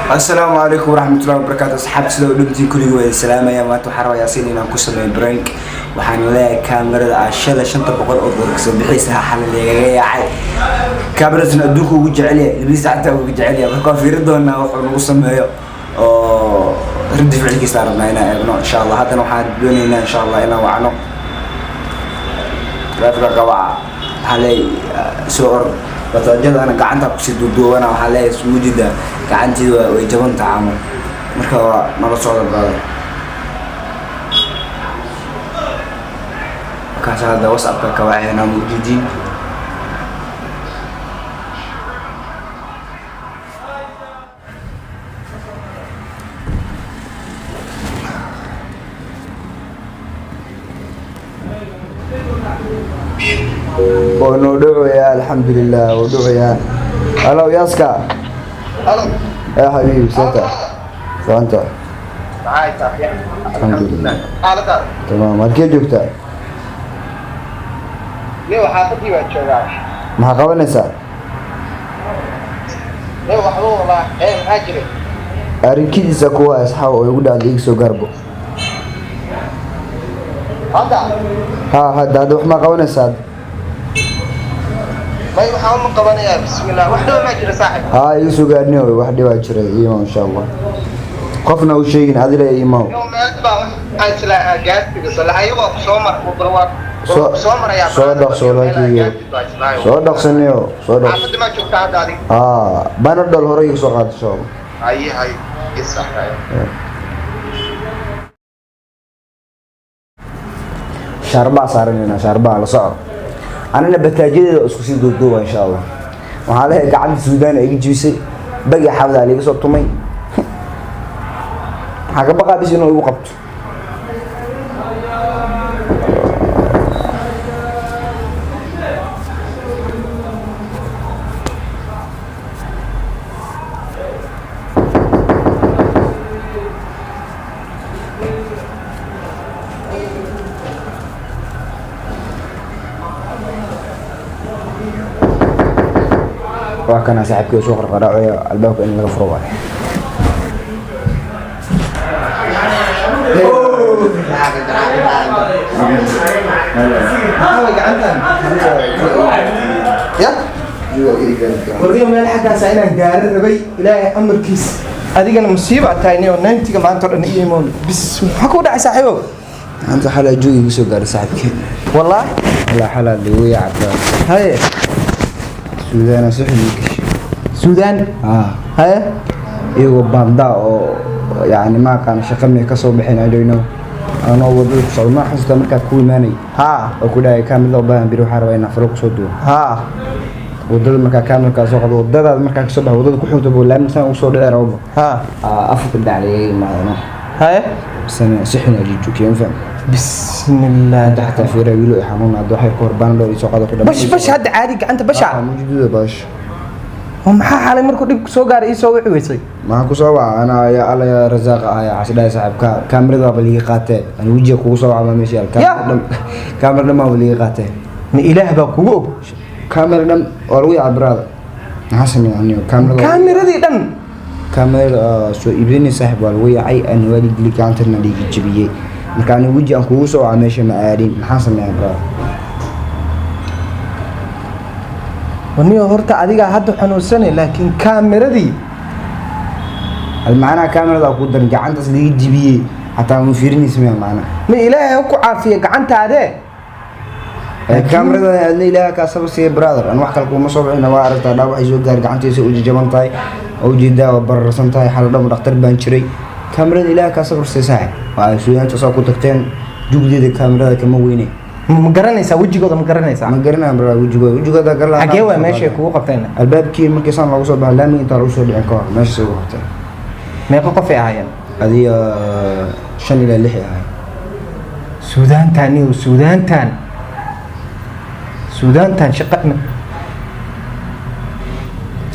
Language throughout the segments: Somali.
السلام عليكم ورحمة الله وبركاته. أصحاب سلو دمتي كل جوا السلام يا ما تحروا ياسين إن كسر برينك وحن ولا كاميرا عشان شنطة بقول أوبر كسر بحيثها حل اللي جاي عاد كاميرا سندوك وجع عليه اللي ساعتها وجع عليه بكون في رضونا ونوصل معه رد فعلك صارنا هنا إن شاء الله هذا نوحد دونينا إن شاء الله هنا وعنو لا تبقى قواع حالي سعر بتوجد أنا قعدت بسيط دو أنا وحالي موجودة قعدتي ويجبن تعامل مركوا ما بصعد البلد كاس هذا وصل كواعي هنا موجودين ونودعو يا الحمد لله ودعو يا هلو ياسكا هلو يا حبيبي سيتا وانت معاي صاحبي الحمد لله حالك تمام هالكي جوجتا ليه حاطتي بعد شغال ما قبلنسا ليه وحلو والله ايه مهاجري arrinkiisa kuwa asxaab oo igu dhacday iga soo garbo هذا hadda wax ma qabanaysaa ما يحاول من قبنيا بسم الله وحده ما جرى صاحب iga soo gaarnay wax dhibaa jira iyo insha Allah qofna uu sheegin adila iimaw يوم ما يتبع عايز لا جات بيصلح ايوه سومر وبروار سومر يا soo dhaqso laakiin soo dhaqsanayo soo dhaq عبد ما شفت هذا دي bana dhal hore iga soo qaad soo هاي يصح شاربا صارنا شاربا على صعب أنا بتاجيد أسكسي دودو إن شاء الله وعليه قاعد السودان يجي جيسي بقي حافظ عليه صوت تومي حاجة بقى بس إنه يوقف وكان صاحبك يسوق القراءة الباب إن الغفر واحد. يا وريهم من حد ساينا جار ربي إلى أمر كيس هذه كان مصيبة تانية وننتي كمان ترى نيجي بس حكوا ده صاحبه أنت حلا جوي يسوق على صاحبك والله لا حلا اللي ويا عبد هاي السودان سحلي السودان هاي إيوه باندا أو يعني ما كان شقمني كسر بحين عدينه أنا أول صار ما حسيت مركب كوي ماني وكذا كامل لو بان بيروح حربينا فروق صدوا ودل مركب كامل كسر قبل ودل مركب كسر ودل كحوت بقول مثلا وصل إلى ربع أفكر عليه معنا هاي سنة سحنا جيتو كيف فهم بسم الله تحت في رجله يحمون الضحية قربان لو يسوق هذا كله بش هاد عادي أنت بشع موجود باش هم حالي مركو ديك سو غار سو ويسي ما كو سو انا يا الله يا رزاق يا عشدا صاحب كاميرا بلي قاته انا وجهي كو سو ما ماشي كاميرا ما بلي قاته من اله با كو كاميرا دم ولو يا براد حسن يعني كاميرا دي دم كاميرا سو ابني صاحب ولو يعي ان ولي دلي كانتنا دي جبيه markaan wajhi aan kugu soo meesha ma aadin maxaan sameeyay bro waniyo horta adiga hadda xanuunsanay laakiin kaameradii المعنى كاميرا ku dan gacantas liga jibiyay hatta ma fiirinaysa macna ma ilaahay ku caafiyo gacantaade كاميرا adna ilaahay ka sabsiye brother aan wax kale kuma soo bixin waa aragtaa dhaawac ay soo gaar gacantiisa u jaban tahay oo jeedaa bararsan tahay xal dhab dhakhtar baan jiray كاميرا إلى كسر ساعة وعشان تصاقط تكتين جودة كاميرا كم وينه مقرنة يسا وجهه ده مقرنة يسا مقرنة برا وجهه ده قال أجوا ماشي كوه قفتنا الباب كي ممكن صار لو صار بهلامي ترى وصل العقار ماشي سوى قفتنا ما يبقى قفي عيان هذه شن إلى اللحية هاي سودان تاني وسودان تان سودان تان شقنا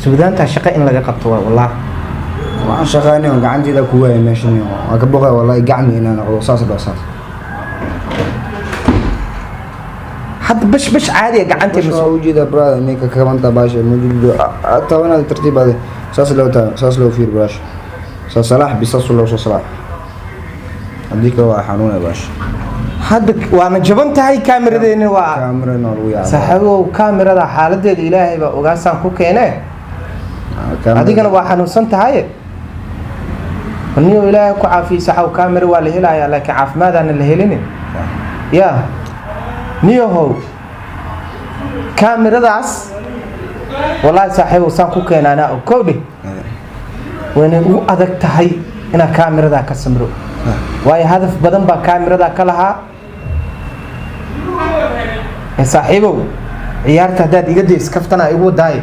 سودان تان شقنا لقى قطوة والله وأنا شغالني وقعدت ذا كوي ماشيني وأكبر والله قعني إن أنا رصاص رصاص حد بش عادي قعنتي مش موجودة برا إنك كمان تباشر موجود. أتونا الترتيب هذا ساس لو فير براش صلاح بيصص ولا وصل صلاح هديك هو حنون يا باشا hadda waana jaban tahay kaamiradeena waa كاميرا نور ويا saaxiibow kaamirada xaaladeeda ilaahay baa ogaasaan ku keenay adigana waa xanuunsan tahay niyo ilaahay ku caafiyo saxaw kaamira waa la helayaa laakiin caafimaad aan la helin ya niyo how kaamiradaas wallahi saaxiibow saan ku keenana oo koodhi wana u adag tahay ina kaamirada ka samro waayo hadaf badan baa kaamirada ka lahaa saaxiibow ciyaarta hadaad iga deys kaftana igu daay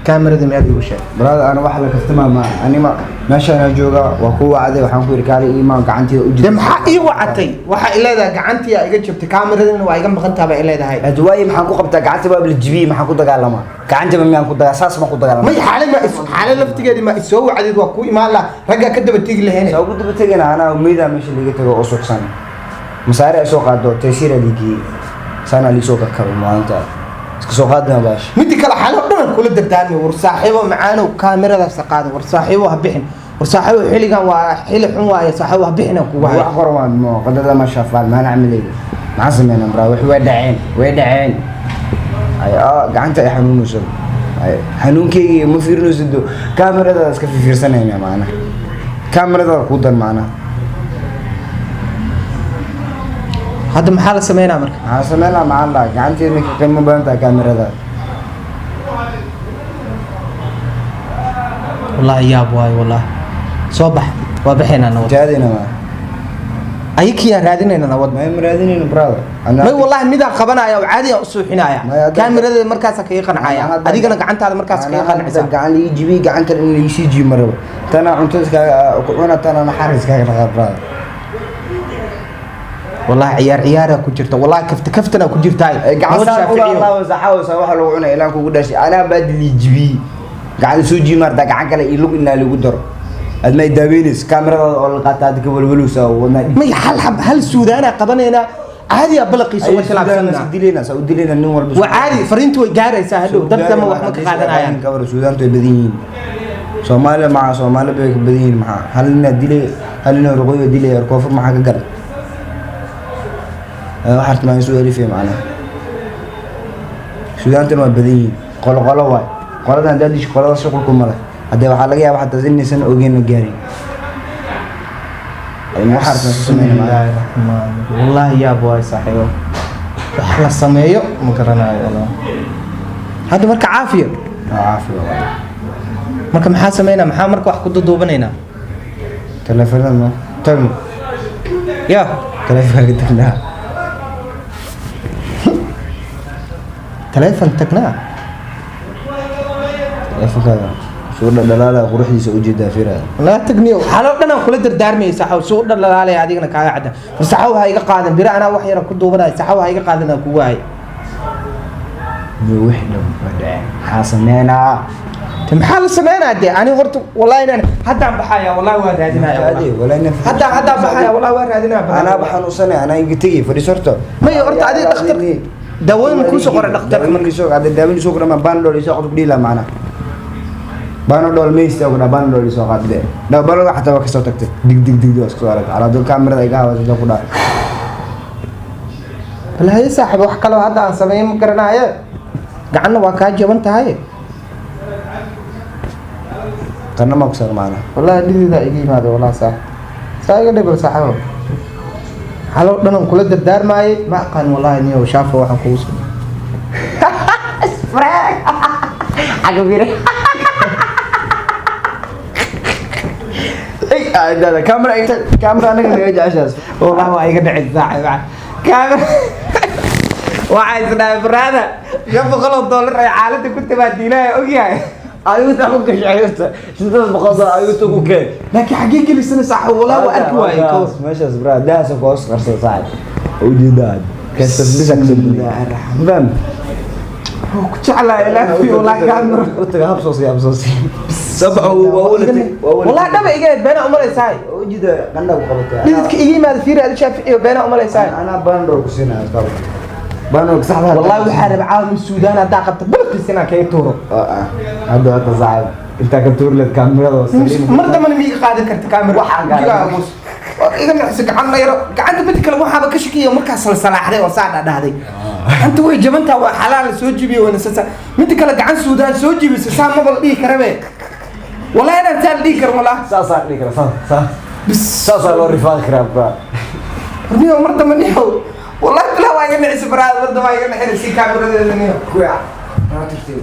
kaamirada meed igu sheeg brother ana wax la kaftama ma anima meeshaan jooga waa ku wacday waxaan ku yiri kaali iimaan gacantiida u jidda maxaa ii wacatay waxa ileedahay gacantiya iga jabtay kaamirada waa iga maqan tahay ileedahay adwaay maxaan ku qabtaa gacanta baa bil jibi maxaan ku dagaalama gacanta ma miyaan ku dagaal saas ma ku dagaalama may xaalad laftigeedi ma isoo wacdid waa ku imaan la ragga ka daba tagi lahayn soo ku daba tagana ana umeeda meesha laga tago oo suuqsan masaare ay soo qaado taysiira digi sana li soo ka karo maanta iska soo qaadna baash mid kale xaalad dhan kula dardaarmay war saaxiibo macaano kaamirada saqaad war saaxiibo ha bixin war saaxiibo xiligan waa xili xun waaye saaxiibo ha bixin ku waay wax qormaan mo qadada ma shaafal ma nacmaleeyo ma sameeyna bra wax way dhaceen ay gacanta ay xanuunayso ay xanuunkeyga ma fiirnayso kaamirada iska fiirsanayna maana kaamirada ku dan maana hadda maxaa la sameynaa marka waxaa sameynaa macaan la gacanteedna ka qiimo badan tahay kaamirada wallahi yaab waayo wallahi soo bax waa baxayna nabad jaadina ma aykiya raadinayna nabad ma raadinayna brother may wallahi midaan qabanaya oo caadi ah u suuxinaya kaamirada markaas ka qanacaya adigana gacantaada markaas ka qanacaysa gacan li jibi gacanta in la isi jibi maraba tana cuntada ka ku cuna tana naxariis ka raqa brother والله عيارة كجرت والله كفتنا كجرت هاي قاعد الله وزحاو سوا لو عنا إلى كوجو داش أنا بدي جبي قاعد سوجي مرتا قاعد كلا يلوك إنه لو قدر أدم يدابينس كاميرا ولا قطعت قبل ولوسا وما ما هل السودان قبلنا هنا عادي أبلغ يسوي كلام سودي لنا النور وعادي فرينتو جاري سهلو دبدم وحمك قاعدنا يعني كبر السودان تبدين Soomaaliya ma Soomaaliya bay badin ma halna dilay halna ruqoyo dilay koonfur ma ka gal waxaad ma soo elifay macna Suudaanta ma badin qolo waay qoladan dadii qolada shaqo kuma leh hadda waxa laga yaabaa xataa inaysan ogeyn gaarin ay muxarta sameeyay wallahi ya boy saaxiibo wax la sameeyo ma garanayo wallahi hadda marka caafiyo marka maxaa sameeynaa maxaa marka wax ku duduubanaynaa telefoonada tagno ya telefoonka tagnaa telefoon tagnaa telefoonka soo dhalaala quruxdiisa u jeedaa fiira la tagniyo xalo dhan kula dardaarmaysa saxaw soo dhalaalay adigana kaaga cadda saxaw ha iga qaadan bir ana wax yar ku duubanay saxaw ha iga qaadan ku waay wixii dhacay xasameena maxaa la sameynaa de ani horta wallahi inaan hadda baxaya wallahi waa raadinaya hadda baxaya wallahi waa raadinaya ana baxan u sanay ana iga tagay fadhiisorto may horta adiga dhakhtar dawayn ku soo qoray dhakhtarka markii soo qaaday daawin soo qoray ma bandol soo qod dhila macna bandol meesta ugu bandol soo qaaday bandol waxa taa ka soo tagtay dig waa soo arag ala dul kaamirada iga hawada ku dhaa wallahi saaxib wax kale hadda aan sameeyay ma garanayo gacanna waa ka jaban tahay kana ma kusar macna wallahi dhidida iga yimaado wallahi saaga dhibal saaxibo halo dhanan kula dardaarmaay ma aqaan wallahi niyo shaafo waxa ku soo isfraag agabire ay aada kamera anaga naga jaashaas wallahi waa iga dhicin saaxibo kamera waxa isdhaa brada $500 ay xaaladda ku tabaadiinay ogyahay ayuu tagu gashay sidoo boqodo ayuu tagu keen laakiin xaqii gelisana sax wala waa arki waay ko meeshaas bra daas ko qarso saad oo jeedad kasas bisak bam ku jeclaa ilaahi wala kaamir u taga habsoosi sab'u wala dhaba igeed beena umalaysaay oo jeeda qandha ku qabatay dadka iga yimaad fiir aad shaafi iyo beena umalaysaay ana bandor ku siinaa qabo بانو صاحبها والله وحارب عالم السودان هذا قد بلقيس انا كي تورو هذا صاحب انت كنتور للكاميرا مرة من ميقا قاعدة كرت كاميرا waxaan gaadhay إذا نحسك عنا يرى قاعد بدك لو حابة كشكية مركز صلاح عليه وصعد هذه أنت وين جبنتها وحلال سوجي بي ونسسا بدك لك عن السودان سوجي بس سام ما بلدي كرمه ولا أنا تال دي كرم ولا صار لي كذا صار بس صار له رفاق كراب اليوم مرة من يحو والله لا واجد نحس براد مرة واجد نحس كاميرا اليوم كويع ما تشتري